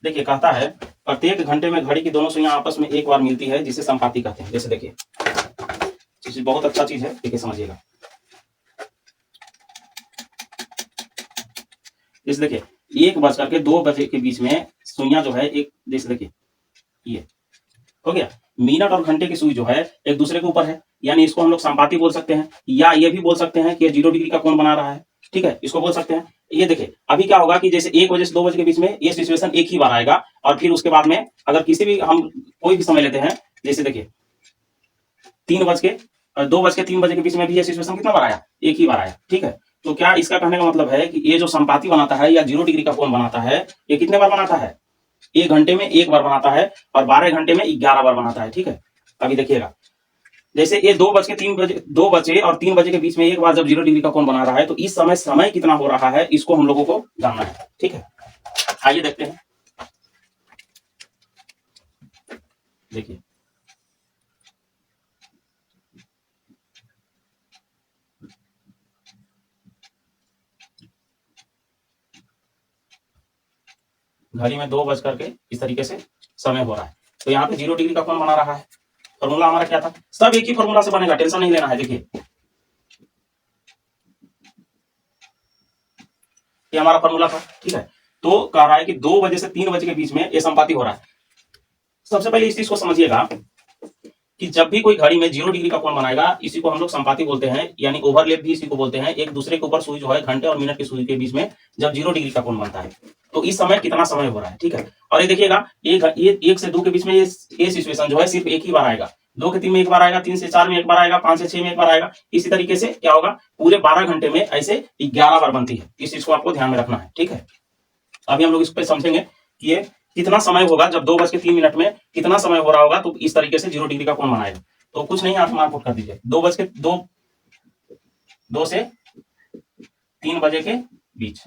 देखिए कहता है प्रत्येक घंटे में घड़ी की दोनों सुइयां आपस में एक बार मिलती है, जिसे संपाती कहते हैं। जैसे देखिए चीज बहुत अच्छा चीज है, देखिए समझिएगा। जैसे देखिए 1 बज करके 2 बजे के बीच में सुइयां जो है एक, जैसे देखिए ये हो गया। मिनट और घंटे की सुई जो है एक दूसरे के ऊपर है, यानी इसको हम लोग संपाती बोल सकते हैं, या ये भी बोल सकते हैं कि 0 डिग्री का कोण बना रहा है। ठीक है, इसको बोल सकते हैं। ये देखिए अभी क्या होगा कि जैसे 1 बजे से 2 बजे के बीच में ये सिचुएशन एक ही बार आएगा, और फिर उसके बाद में अगर किसी भी हम कोई भी समय लेते हैं, जैसे देखिए 2 बज के 3 बजे के बीच में भी ये सिचुएशन कितना बार आया, एक ही बार आया। ठीक है, तो क्या इसका कहने का मतलब है कि ये जो संपाती बनाता है या 0 डिग्री का कोण बनाता है, ये कितने बार बनाता है, 1 घंटे में एक बार बनाता है, और 12 घंटे में 11 बार बनाता है। ठीक है, अभी देखिएगा जैसे ये 2 बजे और 3 बजे के बीच में एक बार जब 0 डिग्री का कोण बना रहा है, तो इस समय समय कितना हो रहा है, इसको हम लोगों को जानना है। ठीक है, आइए देखते हैं। देखिए घड़ी में 2 बज करके इस तरीके से समय हो रहा है, तो यहाँ पे 0 डिग्री का कोण बना रहा है। फॉर्मूला हमारा क्या था, सब एक ही फॉर्मूला से बनेगा, टेंशन नहीं लेना है। देखिए ये हमारा फॉर्मूला था। ठीक है, तो कह रहा है कि 2 बजे से 3 बजे के बीच में ये संपाती हो रहा है। सबसे पहले इस चीज को समझिएगा कि जब भी कोई घड़ी में 0 डिग्री का कोण बनाएगा, इसी को हम लोग संपाती बोलते हैं, यानी ओवरलैप भी इसी को बोलते हैं। एक दूसरे के ऊपर सुई जो है घंटे और मिनट की सुई के बीच में जब 0 डिग्री का कोण बनता है, तो इस समय कितना समय हो रहा है। ठीक है, और ये देखिएगा ये 1 से 2 के बीच में ये सिचुएशन जो है सिर्फ एक ही बार आएगा, 2 के 3 में एक बार आएगा, 3 से 4 में एक बार आएगा, 5 से 6 में एक बार आएगा। इसी तरीके से क्या होगा, पूरे 12 घंटे में ऐसे 11 बार बनती है। इस चीज को आपको ध्यान में रखना है। ठीक है, अभी हम लोग इस पर समझेंगे कि ये कितना समय होगा जब 2 बज के 3 मिनट में कितना समय हो रहा होगा, तो इस तरीके से 0 डिग्री का कोण बनाएगा। तो कुछ नहीं, आप मार्क कर दीजिए, 2 से 3 बजे के बीच।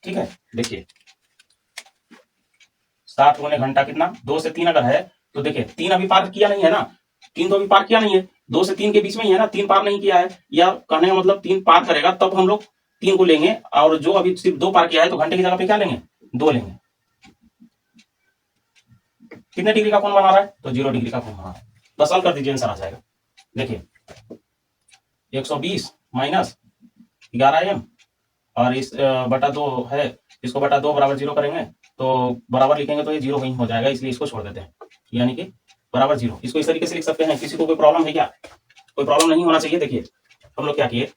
ठीक है, देखिए 7 गुने घंटा कितना, 2 से 3 अगर है तो देखिए 3 अभी पार किया नहीं है ना, 3 तो अभी पार किया नहीं है, 2 से 3 के बीच में ही है ना, 3 पार नहीं किया है। या कहने का मतलब 3 पार करेगा तब हम लोग 3 को लेंगे, और जो अभी सिर्फ 2 पार किया है तो घंटे की जगह पे क्या लेंगे, 2 लेंगे। कितने डिग्री का कोण बना रहा है, तो 0 डिग्री का कोण बना रहा है। बस हल कर दीजिए, आंसर आ जाएगा। देखिए 120 माइनस 11m, और इस बटा 2 है, इसको बटा 2 बराबर 0 करेंगे, तो बराबर लिखेंगे तो ये 0 वहीं हो जाएगा, इसलिए इसको छोड़ देते हैं, यानी कि बराबर 0। इसको इस तरीके से लिख सकते हैं। किसी को कोई प्रॉब्लम है क्या, कोई प्रॉब्लम नहीं होना चाहिए। देखिए हम लोग क्या किए,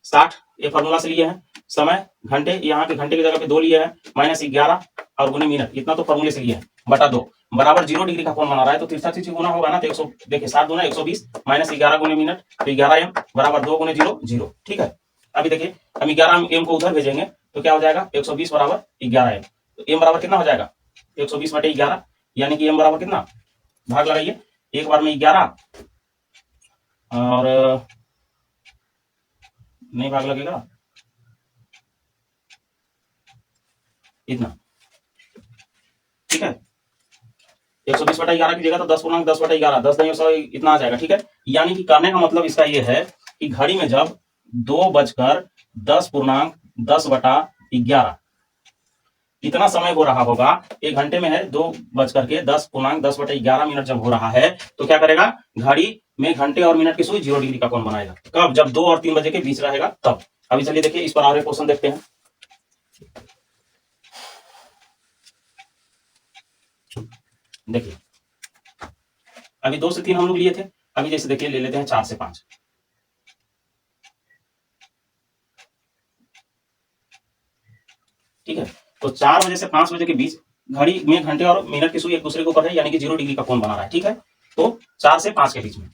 60 ये फॉर्मूला से लिए हैं, समय घंटे, यहाँ पे घंटे की जगह पे 2 लिए हैं, माइनस 11 और गुने मिनट, इतना तो फॉर्मूले से लिए हैं, बटा 2 बराबर 0 डिग्री का कोण बना रहा है, तो तिरछा चीज गुना होगा ना, तो 100, देखिए 7 गुना 120 माइनस 11 गुने मिनट, तो 11m बराबर 2 गुने 0 0। ठीक है, अभी देखिए हम 11m को उधर भेजेंगे तो क्या हो जाएगा, 120 बराबर 11m, तो m बराबर कितना हो जाएगा, 120 बटे 11, यानी कि m बराबर कितना, भाग लगाइए, एक बार में 11 और नहीं भाग लगेगा इतना। ठीक है, 120/11 की जगह तो 10×10/11, 10 नहीं 100, इतना आ जाएगा। ठीक है, यानी कि कहने का मतलब इसका ये है कि घड़ी में जब 2 बजकर 10 पूर्णांक 10/11 इतना समय हो रहा होगा, एक घंटे में है 2 बजकर 10 पूर्णांक 10/11 मिनट जब हो रहा है, तो क्या करेगा, घड़ी में घंटे और मिनट की सुई 0 डिग्री का कोण बनाएगा। कब, जब 2 और 3 बजे के बीच रहेगा तब। अभी चलिए देखिए इस पर और एक क्वेश्चन देखते हैं। देखिए अभी 2 से 3 हम लोग लिए थे, अभी जैसे देखिए ले लेते हैं 4 से 5। ठीक है, तो 4 बजे से 5 बजे के बीच घड़ी में घंटे और मिनट की सुई एक दूसरे के ऊपर है, यानी कि 0 डिग्री का कोण बना रहा है। ठीक है, तो 4 से 5 के बीच में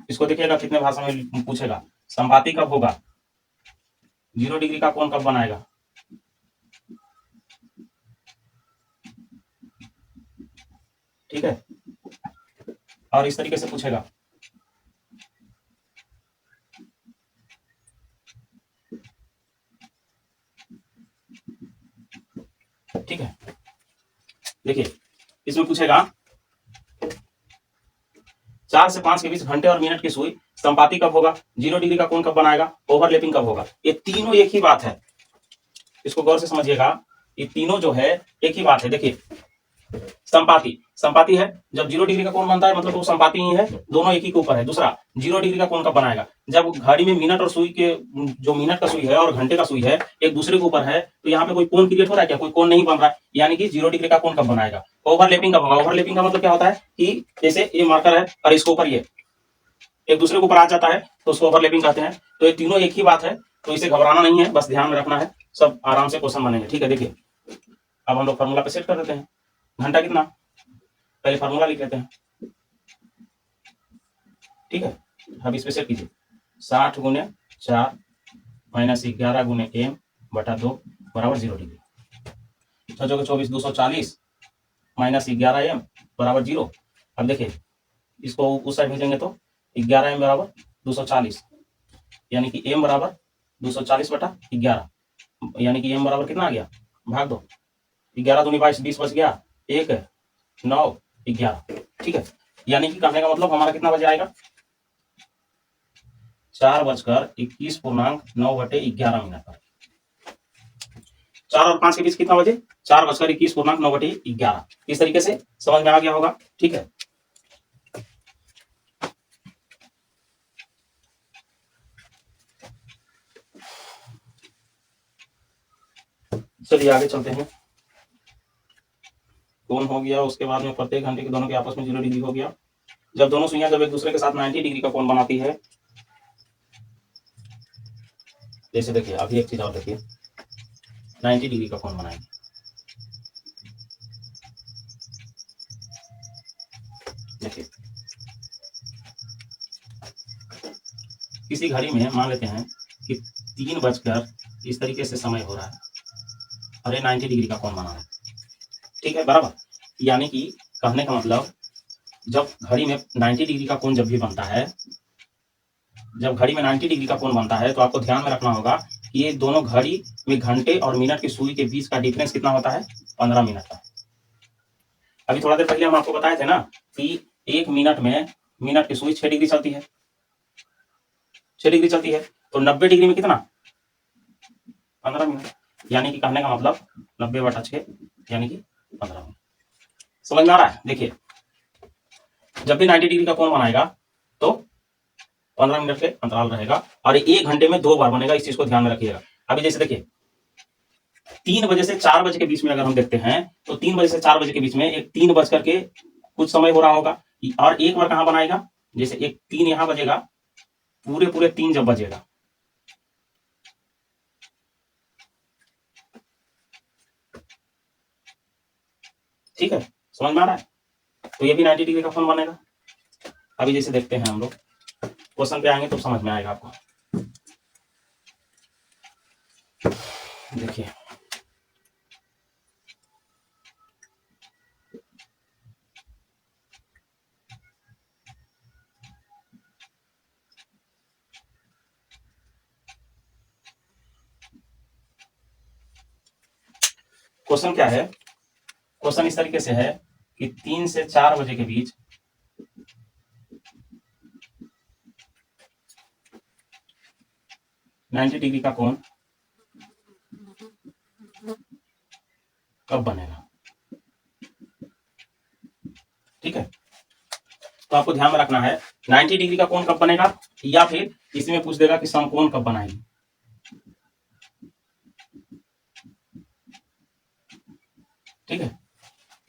इसको देखिएगा कितने भाषा में पूछेगा, संपाती कब होगा, 0 डिग्री का कोण कब बनाएगा। ठीक है, और इस तरीके से पूछेगा। देखिए इसमें पूछेगा 4 से 5 के बीच घंटे और मिनट की सुई संपाती कब होगा, 0 डिग्री का कोण कब बनाएगा, ओवरलैपिंग कब होगा। ये तीनों एक ही बात है, इसको गौर से समझिएगा। ये तीनों जो है एक ही बात है। देखिए संपाती संपाती है, जब 0 डिग्री का कोण बनता है मतलब वो संपाती ही है, दोनों एक ही के ऊपर है। दूसरा 0 डिग्री का कोण कब बनाएगा, जब घड़ी में मिनट और सुई के जो मिनट का सुई है और घंटे का सुई है एक दूसरे के ऊपर है, तो यहाँ पे कोई कोण क्रिएट हो रहा है क्या, कोई कोण नहीं बन रहा है, यानी कि 0 डिग्री का कोण कब बनाएगा। ओवरलैपिंग कब होगा, ओवरलैपिंग का मतलब क्या होता है कि जैसे ये मार्कर है और इसके ऊपर ये एक दूसरे के ऊपर आ जाता है तो उसको ओवरलैपिंग कहते हैं। तो ये तीनों एक ही बात है, तो इसे घबराना नहीं है, बस ध्यान में रखना है, सब आराम से क्वेश्चन बनेंगे। ठीक है, देखिए अब हम लोग फॉर्मूला पे सेट कर देते हैं। घंटा कितना, पहले फॉर्मूला लिख लेते हैं। ठीक है, अब इस पे सेट कीजिए, 60 गुने 4 माइनस 11 गुने m बटा 2 बराबर 0 डिग्री। 6 24 240 माइनस 11m बराबर 0। अब देखिए इसको उस साइड भेजेंगे तो 11m बराबर 240, यानी कि m बराबर 240 बटा 11, यानी कि m बराबर कितना आ गया, भाग दो, 11 दूनी 22 20 बच गया, 1 9 11। ठीक है, यानी कि करने का मतलब हमारा कितना बजे आएगा, 4:21.9/11 पर। 4 और 5 के बीच कितना बजे, 4:21.9/11। इस तरीके से समझ में आ गया होगा। ठीक है, चलिए आगे चलते हैं। कोण हो गया, उसके बाद में प्रत्येक घंटे के दोनों के आपस में 0 डिग्री हो गया। जब दोनों सुइयां जब एक दूसरे के साथ 90 डिग्री का कोण बनाती है, जैसे देखिए अभी एक चीज और देखिए, 90 डिग्री का कोण बनाएंगे। देखिए किसी घड़ी में मान लेते हैं कि 3 बजकर इस तरीके से समय हो रहा है और ये 90 डिग्री का कोण बना है। ठीक है, बराबर, यानी कि कहने का मतलब जब घड़ी में 90 डिग्री का कोण जब भी बनता है, जब घड़ी में 90 डिग्री का कोण बनता है तो आपको ध्यान में रखना होगा कि ये दोनों घड़ी में घंटे और मिनट की सुई के बीच का डिफरेंस कितना होता है, 15 मिनट का। अभी थोड़ा देर पहले हम आपको बताए थे ना कि 1 मिनट में मिनट की सुई 6 डिग्री चलती है, 6 डिग्री चलती है, तो 90 डिग्री में कितना, 15 मिनट, यानी कि कहने का मतलब 90/6 यानी कि 15 मिनट। समझ में आ रहा है। देखिए जब भी 90 डिग्री का कोण बनाएगा तो 15 मिनट के अंतराल रहेगा और 1 घंटे में 2 बार बनेगा, इस चीज को ध्यान में रखिएगा। अभी जैसे देखिए 3 बजे से 4 बजे के बीच में अगर हम देखते हैं तो 3 बजे से 4 बजे के बीच में एक 3 बज करके कुछ समय हो रहा होगा, और एक बार कहां बनाएगा, जैसे एक 3 यहां बजेगा, पूरे पूरे 3 जब बजेगा, ठीक है, समझ में आ रहा है, तो ये भी 90 डिग्री का कोण बनेगा। अभी जैसे देखते हैं हम लोग क्वेश्चन पे आएंगे तो समझ में आएगा आपको। देखिए क्वेश्चन क्या है, क्वेश्चन इस तरीके से है कि 3 से 4 बजे के बीच 90 डिग्री का कोण कब बनेगा। ठीक है, तो आपको ध्यान में रखना है 90 डिग्री का कोण कब बनेगा, या फिर इसमें पूछ देगा कि समकोण कब बनाएगी। ठीक है,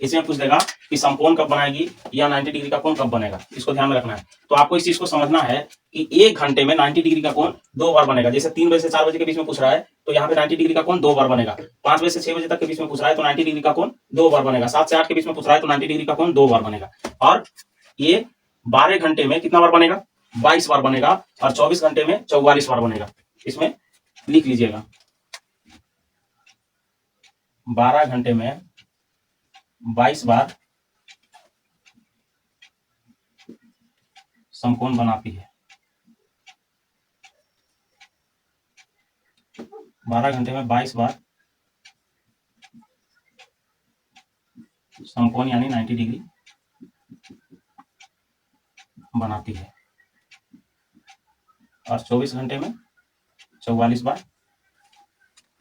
इसमें पूछ देगा कि समकोण कब बनाएगी या 90 डिग्री का कोण कब बनेगा, इसको ध्यान में रखना है। तो आपको इस चीज को समझना है कि 1 घंटे में 90 डिग्री का कोण 2 बार बनेगा। जैसे 3 बजे से 4 बजे के बीच में पूछ रहा है तो यहाँ पे 90 डिग्री का कोण 2 बार बनेगा। 5 बजे से 6 बजे तक के बीच में पूछ रहा है तो 90 डिग्री का कोण 2 बार बनेगा। 7 से 8 के बीच में पूछ रहा है तो 90 डिग्री का कोण 2 बार बनेगा। और ये 12 घंटे में कितना बार बनेगा, 22 बार बनेगा, और 24 घंटे में 44 बार बनेगा। इसमें लिख लीजिएगा 12 घंटे में 22 बार समकोण बनाती है। 12 घंटे में 22 बार समकोण यानी 90 डिग्री बनाती है और 24 घंटे में 44 बार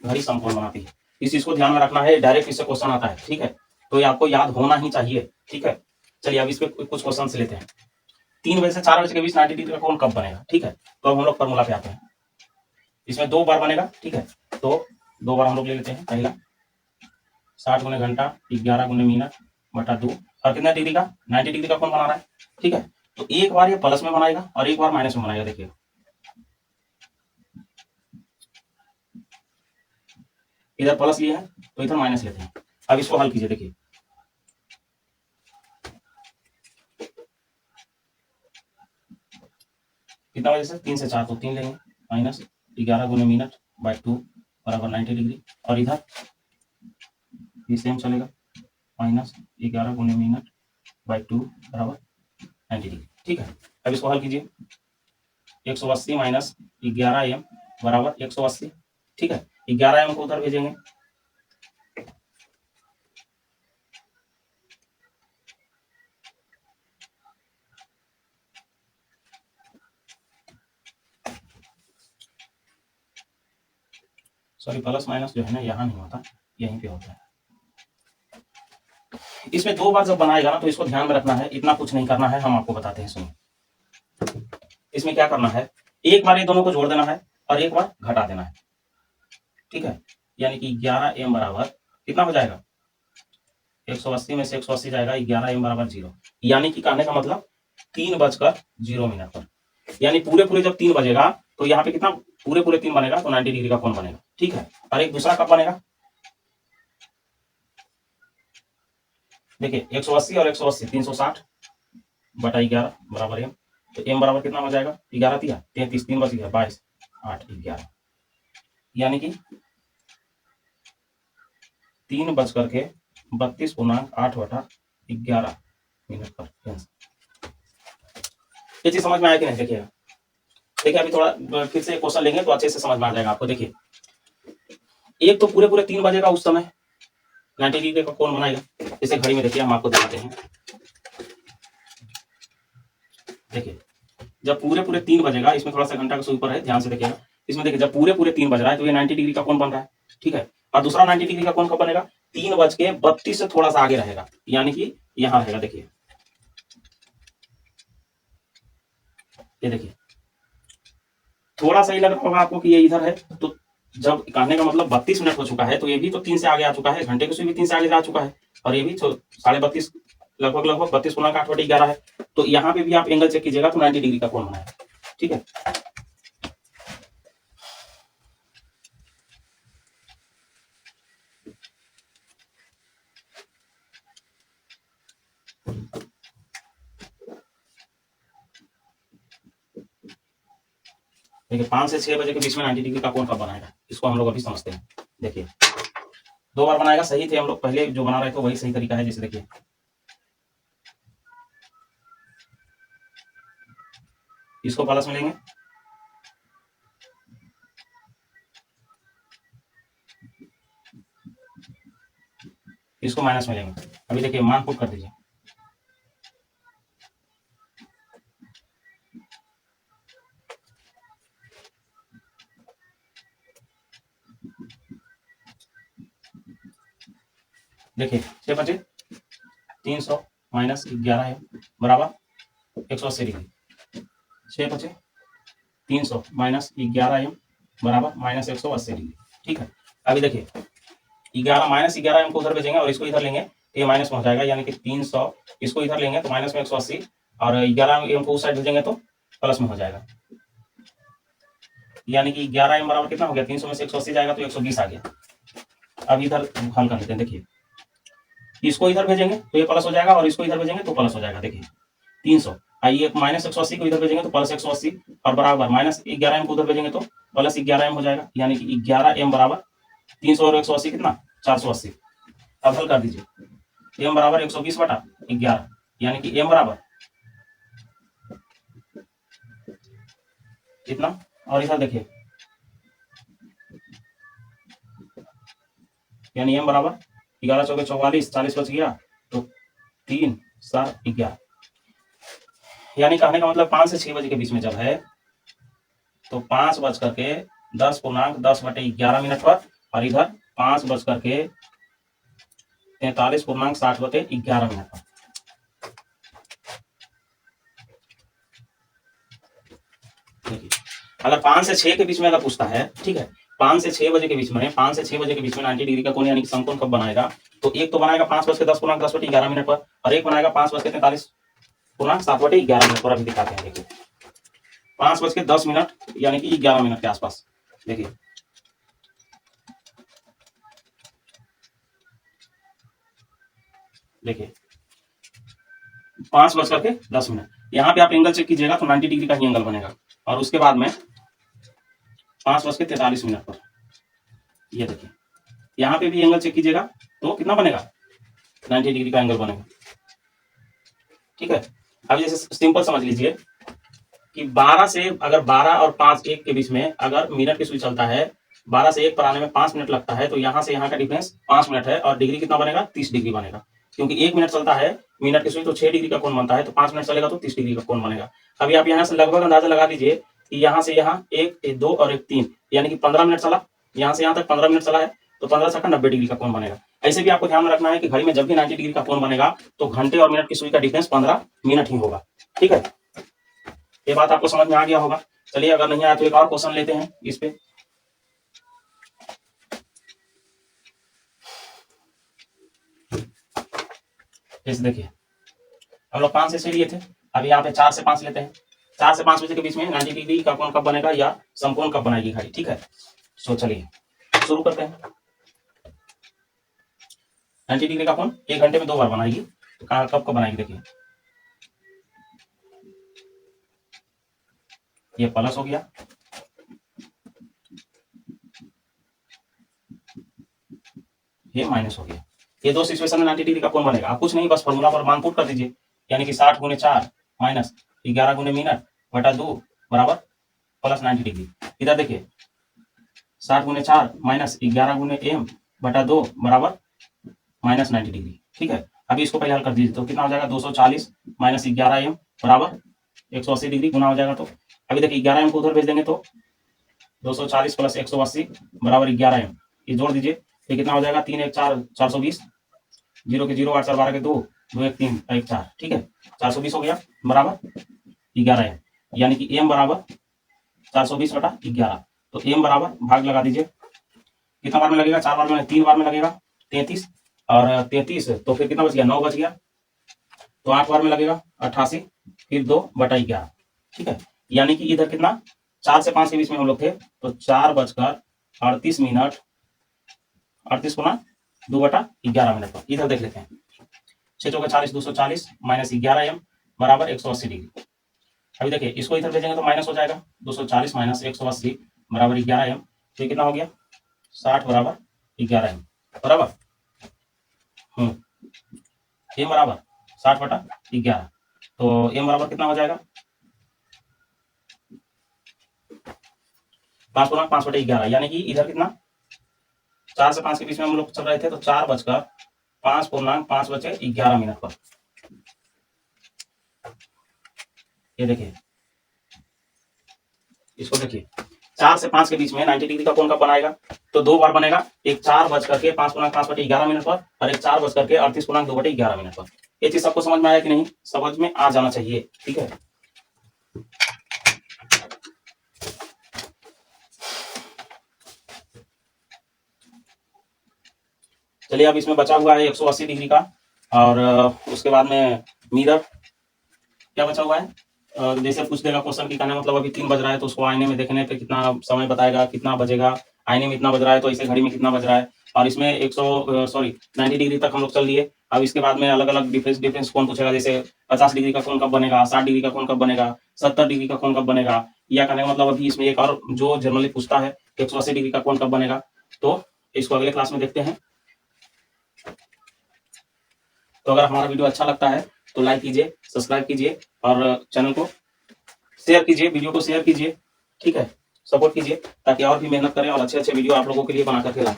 घड़ी समकोण बनाती है। इस चीज को ध्यान में रखना है, डायरेक्ट इससे क्वेश्चन आता है, ठीक है, तो ये आपको याद होना ही चाहिए, ठीक है। चलिए अब इस पे कुछ क्वेश्चन से लेते हैं। 3 बजे से 4 बजे के बीच 90 डिग्री का कोण कब बनेगा, ठीक है। तो अब हम लोग फॉर्मूला पे आते हैं। इसमें 2 बार बनेगा, ठीक है, तो 2 बार हम लोग ले लेते हैं। पहला 60 गुने घंटा 11 गुने मिनट बटा 2 और कितना डिग्री का 90 डिग्री का कोण बना रहा है, ठीक है। तो एक बार ये प्लस में बनाएगा और एक बार माइनस में बनाएगा। देखिए इधर प्लस लिया है तो इधर माइनस लेते हैं। अब इसको हल कीजिए। देखिए कितना बजे से 3 से 4 तो 3 लेंगे माइनस 11 गुने मिनट बाय 2 बराबर 90 डिग्री और इधर ये सेम चलेगा माइनस 11 गुने मिनट बाय 2 बराबर 90 डिग्री, ठीक है। अब इसको हल कीजिए। 180 माइनस 11m बराबर 180, ठीक है। 11m को उधर भेजेंगे, सॉरी प्लस माइनस जो है ना यहाँ नहीं होता, यहीं पे होता है। इसमें 2 बार जब बनाएगा ना तो इसको ध्यान में रखना है, इतना कुछ नहीं करना है, हम आपको बताते हैं, सुनिए। इसमें क्या करना है, एक बार ये दोनों को जोड़ देना है और एक बार घटा देना है, ठीक है। यानी कि 11m बराबर कितना हो जाएगा, 180 में से 180 जाएगा, 11m बराबर 0। यानी कि कहने का मतलब 3:0 पर, यानी पूरे पूरे जब 3 बजेगा तो यहाँ पे कितना पूरे पूरे 3 बनेगा तो 90 डिग्री का कोण बनेगा, ठीक है। और एक दूसरा कब बनेगा, देखिए 180 और 180 360 बटा 11 बराबर m, तो m बराबर कितना हो जाएगा 11 तिया 33, 3 बच गया 22 8 11, यानी कि 3:32 पर ये चीज समझ में आया कि नहीं। देखिएगा, देखिए अभी थोड़ा फिर से क्वेश्चन लेंगे तो अच्छे से समझ में आ जाएगा आपको। देखिए एक तो पूरे पूरे 3 बजेगा उस समय 90 डिग्री का कोण बनाएगा, जैसे घड़ी में देखिए हम आपको दिखाते हैं। देखिए जब पूरे पूरे 3 बजेगा, इसमें थोड़ा सा घंटा का ऊपर है, ध्यान से देखिएगा। इसमें देखिए जब पूरे पूरे 3 बज रहा है तो ये 90 डिग्री का कोण बन रहा है, ठीक है। और दूसरा 90 डिग्री का कोण कब बनेगा, 3:32 से थोड़ा सा आगे रहेगा, यानी कि यहाँ रहेगा। देखिए ये देखिए थोड़ा सा ही लग रहा होगा आपको कि ये इधर है, तो जब कहने का मतलब 32 मिनट हो चुका है तो ये भी तो 3 से आगे आ चुका है, घंटे के से भी 3 से आगे जा चुका है, और ये भी 32.5 लगभग 32 × 8 = 11 है। तो यहाँ पे भी आप एंगल चेक कीजिएगा तो 90 डिग्री का कोण बनाएगा, ठीक है। देखिए 5 से 6 बजे के बीच में 90 डिग्री का कोण कब बनाएगा, इसको हम लोग अभी समझते हैं। देखिए 2 बार बनाएगा, सही थे हम लोग पहले जो बना रहे थे वही सही तरीका है। जैसे देखिए इसको प्लस में लेंगे, इसको माइनस में लेंगे। अभी देखिए मान पुट कर दीजिए, देखिए 6 बचे 300 माइनस 11 बराबर 180 डिग्री, 6 बचे 300 माइनस 11m बराबर माइनस 180 डिग्री, ठीक है। अभी देखिए 11 माइनस 11m को उधर भेजेंगे और इसको इधर लेंगे तो ये माइनस में हो जाएगा, यानी कि 300 इसको इधर लेंगे तो माइनस में 180 और 11m को उस साइड भेजेंगे तो प्लस में हो जाएगा, यानी कि 11m बराबर कितना हो गया, 300 में से 180 जाएगा तो 120 आ गया। अब इधर हल कर लेते हैं। देखिए इसको इधर भेजेंगे तो ये प्लस हो जाएगा और इसको इधर भेजेंगे तो प्लस हो जाएगा। देखिए 300 आइए माइनस 180 को इधर भेजेंगे तो प्लस 180 और बराबर माइनस 11m को उधर भेजेंगे तो प्लस 11m हो जाएगा, यानी कि 11m बराबर 300 और 180 कितना 480। अब हल कर दीजिए, m बराबर 120 बटा 11, यानी कि m बराबर कितना, और इधर देखिए यानी m बराबर 11 × 4 = 44, 40 बच गया तो 3 7 11, यानी कहने का मतलब 5 से 6 बजे के बीच में जब है तो 5 बज करके 10:10 पर, और इधर 5 बज करके 43:60 पर। देखिए, अगर 5 से 6 के बीच में अगर पूछता है, ठीक है, 5 से 6 बजे के बीच में, 5 से 6 बजे के बीच में 90 डिग्री का कोण यानी कि समकोण कब बनाएगा, तो एक तो बनाएगा 5:10 पर, और एक बनाएगा 5:43:60 पर। अभी दिखाते हैं, देखिए 5:10 यानी कि 11 मिनट के आसपास। देखिए देखिए 5:10, यहाँ पे आप एंगल चेक कीजिएगा तो 90 डिग्री का ही एंगल बनेगा, और उसके बाद में 5:43 पर, ये देखिए यहाँ पे भी एंगल चेक कीजिएगा तो कितना बनेगा, 90 डिग्री का एंगल बनेगा। ठीक है, अब जैसे सिंपल समझ लीजिए कि 12 से, अगर 12 और 5 1 के बीच में अगर मिनट की सुई चलता है, 12 से 1 पर आने में 5 मिनट लगता है, तो यहाँ से यहाँ का डिफरेंस 5 मिनट है, और डिग्री कितना बनेगा, 30 डिग्री बनेगा, क्योंकि 1 मिनट चलता है मिनट की सुई तो 6 डिग्री का कोण बनता है, तो 5 मिनट चलेगा तो 30 डिग्री का कोण बनेगा। अभी आप यहाँ से लगभग अंदाजा लगा लीजिए कि यहाँ से यहाँ 1 2 और 1 3, यानी कि 15 मिनट चला, यहाँ से यहाँ तक 15 मिनट चला है, तो 15 से 90 डिग्री का कोण बनेगा। ऐसे भी आपको ध्यान में रखना है कि घड़ी में जब भी 90 डिग्री का कोण बनेगा तो घंटे और मिनट की सुई का डिफरेंस 15 मिनट ही होगा। ठीक है, ये बात आपको समझ में आ गया होगा। चलिए, अगर नहीं आया तो एक और क्वेश्चन लेते हैं इस पे। इस देखिए, हम लोग 5 से 6 लिए थे, अभी यहाँ पे 4 से 5 लेते हैं। 4 से 5 बजे के बीच में 90 डिग्री का कोण कब बनेगा या समकोण कब बनाएगी घड़ी। ठीक है, सो चलिए शुरू करते हैं। 90 डिग्री का कोण 1 घंटे में 2 बार बनाएगी, तो कहाँ कब बनाएगी, देखिए ये प्लस हो गया, ये माइनस हो गया। ये दो सिचुएशन में 90 डिग्री का कोण बनेगा। आप कुछ नहीं, बस फॉर्मूला पर मान पुट कर दीजिए, यानी कि 60 × 4 माइनस 11 × मिनट बटा 2 बराबर प्लस 90 डिग्री। इधर देखिए 60 × 4 माइनस 11 × m बटा 2 बराबर माइनस 90 डिग्री। ठीक है, अभी इसको पहले हल कर दीजिए, तो कितना हो जाएगा, 240 माइनस 11 m बराबर 180 डिग्री गुना हो जाएगा। तो अभी देखिए 11 m को उधर भेज देंगे तो 240 प्लस 180 बराबर 11 m, ये जोड़ दीजिए, ये कितना हो जाएगा, 3 1 4 420, 0 के 0 8 4 12 के 2 2 1 3 1 4। ठीक है, 420 हो गया बराबर 11 m, यानी कि m बराबर 420 बटा 11, तो m बराबर भाग लगा दीजिए, कितना बार में लगेगा, 4 बार में, 3 बार में लगेगा 33, और 33 तो फिर कितना बच गया, 9 बच गया, तो 8 बार में लगेगा 88, फिर 2 बटा 11। ठीक है, यानी कि इधर कितना, 4 से 5 के बीच में हम लोग थे, तो 4:38 38 गुना 2 बटा 11 मिनट पर। इधर देख लेते हैं, 6 चौके 40 240 माइनस 11 m बराबर 180 डिग्री। अभी देखिए इसको इधर भेजेंगे तो माइनस हो जाएगा, 240 माइनस 180 बराबर 11 m, तो कितना हो गया, 60 बराबर 11 m बराबर m बराबर 60 बटा 11, तो m बराबर कितना हो जाएगा, 5 गुना 5 बटा 11, यानी कि इधर कितना, 4 से 5 के बीच में हम लोग चल रहे थे, तो 4:05 पर। ये देखिए, इसको देखिए, 4 से 5 के बीच में 90 डिग्री का कोण कब बनाएगा, तो 2 बार बनेगा, एक 4:05 पर, और एक 4:38 पर। ये चीज सबको समझ में आया कि नहीं, समझ में आ जाना चाहिए। ठीक है, चलिए अब इसमें बचा हुआ है 180 डिग्री का, और उसके बाद में मिरर क्या बचा हुआ है, जैसे पूछ देगा क्वेश्चन की, कहने मतलब अभी 3 बज रहा है, तो उसको आईने में देखने पे कितना समय बताएगा, कितना बजेगा, आईने में इतना बज रहा है तो इसे घड़ी में कितना बज रहा है, और इसमें 90 डिग्री तक हम लोग चल लिए। अब इसके बाद में अलग अलग डिफरेंस कौन पूछेगा, जैसे 50 डिग्री का कोण कब बनेगा, 60 डिग्री का कोण कब बनेगा, 70 डिग्री का कोण कब बनेगा, या कहने का मतलब अभी इसमें एक और जो जनरली पूछता है 180 डिग्री का कोण कब बनेगा, तो इसको अगले क्लास में देखते हैं। तो अगर हमारा वीडियो अच्छा लगता है तो लाइक कीजिए, सब्सक्राइब कीजिए, और चैनल को शेयर कीजिए, वीडियो को शेयर कीजिए। ठीक है, सपोर्ट कीजिए ताकि और भी मेहनत करें और अच्छे अच्छे वीडियो आप लोगों के लिए बना करके लाएं।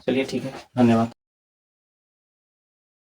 चलिए ठीक है, धन्यवाद।